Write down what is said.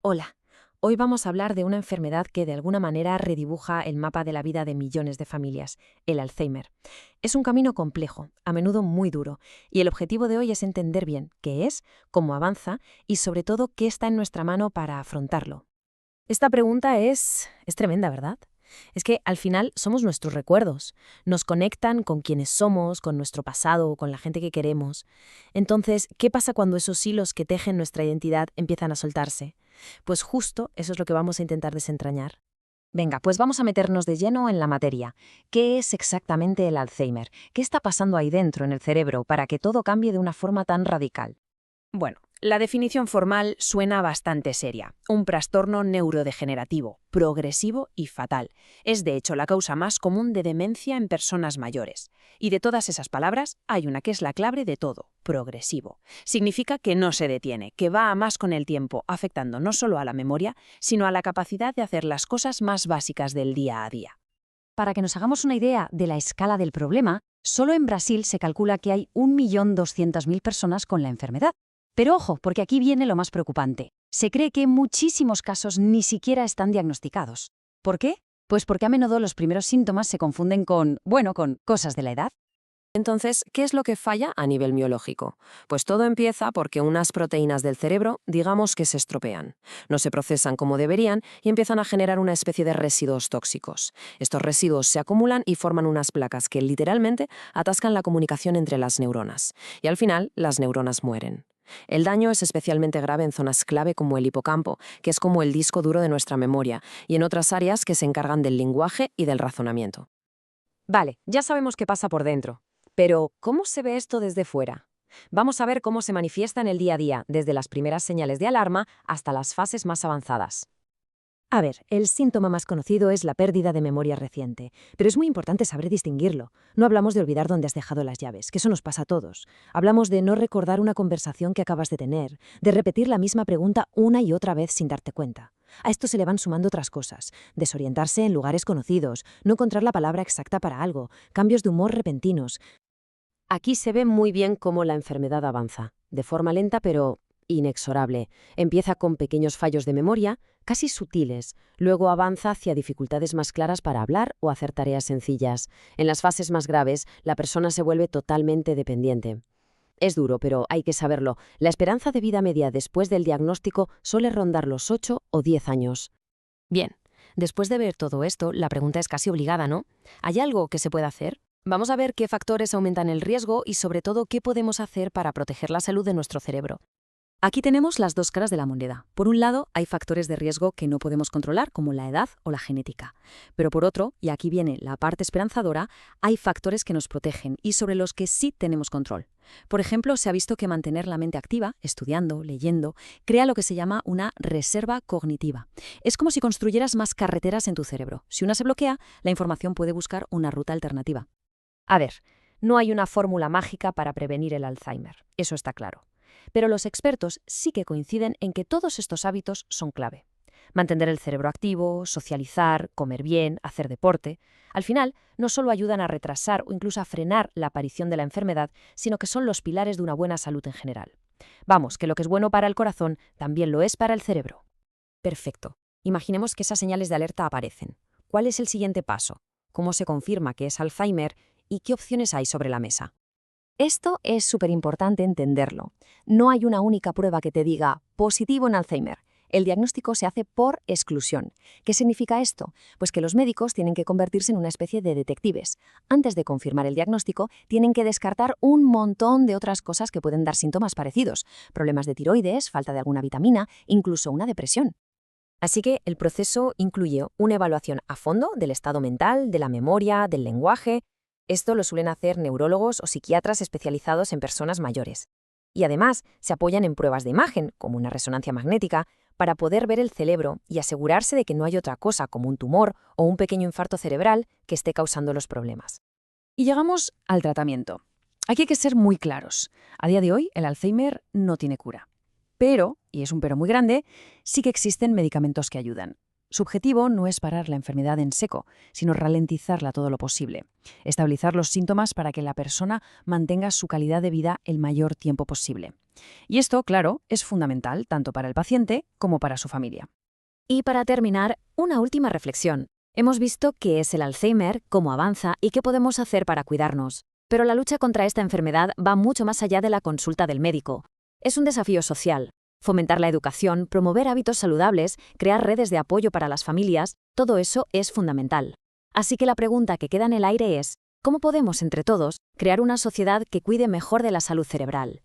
Hola, hoy vamos a hablar de una enfermedad que de alguna manera redibuja el mapa de la vida de millones de familias, el Alzheimer. Es un camino complejo, a menudo muy duro, y el objetivo de hoy es entender bien qué es, cómo avanza y sobre todo qué está en nuestra mano para afrontarlo. Esta pregunta es tremenda, ¿verdad? Es que al final somos nuestros recuerdos, nos conectan con quienes somos, con nuestro pasado, con la gente que queremos. Entonces, ¿qué pasa cuando esos hilos que tejen nuestra identidad empiezan a soltarse? Pues justo eso es lo que vamos a intentar desentrañar. Venga, pues vamos a meternos de lleno en la materia. ¿Qué es exactamente el Alzheimer? ¿Qué está pasando ahí dentro en el cerebro para que todo cambie de una forma tan radical? Bueno, la definición formal suena bastante seria. Un trastorno neurodegenerativo, progresivo y fatal. Es de hecho la causa más común de demencia en personas mayores. Y de todas esas palabras, hay una que es la clave de todo, progresivo. Significa que no se detiene, que va a más con el tiempo, afectando no solo a la memoria, sino a la capacidad de hacer las cosas más básicas del día a día. Para que nos hagamos una idea de la escala del problema, solo en Brasil se calcula que hay 1.200.000 personas con la enfermedad. Pero ojo, porque aquí viene lo más preocupante. Se cree que muchísimos casos ni siquiera están diagnosticados. ¿Por qué? Pues porque a menudo los primeros síntomas se confunden con cosas de la edad. Entonces, ¿qué es lo que falla a nivel biológico? Pues todo empieza porque unas proteínas del cerebro, digamos que se estropean. No se procesan como deberían y empiezan a generar una especie de residuos tóxicos. Estos residuos se acumulan y forman unas placas que literalmente atascan la comunicación entre las neuronas. Y al final, las neuronas mueren. El daño es especialmente grave en zonas clave como el hipocampo, que es como el disco duro de nuestra memoria, y en otras áreas que se encargan del lenguaje y del razonamiento. Vale, ya sabemos qué pasa por dentro. Pero, ¿cómo se ve esto desde fuera? Vamos a ver cómo se manifiesta en el día a día, desde las primeras señales de alarma hasta las fases más avanzadas. A ver, el síntoma más conocido es la pérdida de memoria reciente, pero es muy importante saber distinguirlo. No hablamos de olvidar dónde has dejado las llaves, que eso nos pasa a todos. Hablamos de no recordar una conversación que acabas de tener, de repetir la misma pregunta una y otra vez sin darte cuenta. A esto se le van sumando otras cosas: desorientarse en lugares conocidos, no encontrar la palabra exacta para algo, cambios de humor repentinos. Aquí se ve muy bien cómo la enfermedad avanza, de forma lenta pero inexorable. Empieza con pequeños fallos de memoria, casi sutiles, luego avanza hacia dificultades más claras para hablar o hacer tareas sencillas. En las fases más graves, la persona se vuelve totalmente dependiente. Es duro, pero hay que saberlo. La esperanza de vida media después del diagnóstico suele rondar los 8 o 10 años. Bien, después de ver todo esto, la pregunta es casi obligada, ¿no? ¿Hay algo que se pueda hacer? Vamos a ver qué factores aumentan el riesgo y sobre todo qué podemos hacer para proteger la salud de nuestro cerebro. Aquí tenemos las dos caras de la moneda. Por un lado, hay factores de riesgo que no podemos controlar, como la edad o la genética. Pero por otro, y aquí viene la parte esperanzadora, hay factores que nos protegen y sobre los que sí tenemos control. Por ejemplo, se ha visto que mantener la mente activa, estudiando, leyendo, crea lo que se llama una reserva cognitiva. Es como si construyeras más carreteras en tu cerebro. Si una se bloquea, la información puede buscar una ruta alternativa. A ver, no hay una fórmula mágica para prevenir el Alzheimer, eso está claro. Pero los expertos sí que coinciden en que todos estos hábitos son clave. Mantener el cerebro activo, socializar, comer bien, hacer deporte, al final no solo ayudan a retrasar o incluso a frenar la aparición de la enfermedad, sino que son los pilares de una buena salud en general. Vamos, que lo que es bueno para el corazón también lo es para el cerebro. Perfecto. Imaginemos que esas señales de alerta aparecen. ¿Cuál es el siguiente paso? ¿Cómo se confirma que es Alzheimer y qué opciones hay sobre la mesa? Esto es súper importante entenderlo. No hay una única prueba que te diga positivo en Alzheimer. El diagnóstico se hace por exclusión. ¿Qué significa esto? Pues que los médicos tienen que convertirse en una especie de detectives. Antes de confirmar el diagnóstico, tienen que descartar un montón de otras cosas que pueden dar síntomas parecidos. Problemas de tiroides, falta de alguna vitamina, incluso una depresión. Así que el proceso incluye una evaluación a fondo del estado mental, de la memoria, del lenguaje. Esto lo suelen hacer neurólogos o psiquiatras especializados en personas mayores. Y además se apoyan en pruebas de imagen, como una resonancia magnética, para poder ver el cerebro y asegurarse de que no hay otra cosa como un tumor o un pequeño infarto cerebral que esté causando los problemas. Y llegamos al tratamiento. Aquí hay que ser muy claros. A día de hoy, el Alzheimer no tiene cura. Pero, y es un pero muy grande, sí que existen medicamentos que ayudan. Su objetivo no es parar la enfermedad en seco, sino ralentizarla todo lo posible. Estabilizar los síntomas para que la persona mantenga su calidad de vida el mayor tiempo posible. Y esto, claro, es fundamental tanto para el paciente como para su familia. Y para terminar, una última reflexión. Hemos visto qué es el Alzheimer, cómo avanza y qué podemos hacer para cuidarnos. Pero la lucha contra esta enfermedad va mucho más allá de la consulta del médico. Es un desafío social. Fomentar la educación, promover hábitos saludables, crear redes de apoyo para las familias, todo eso es fundamental. Así que la pregunta que queda en el aire es, ¿cómo podemos, entre todos, crear una sociedad que cuide mejor de la salud cerebral?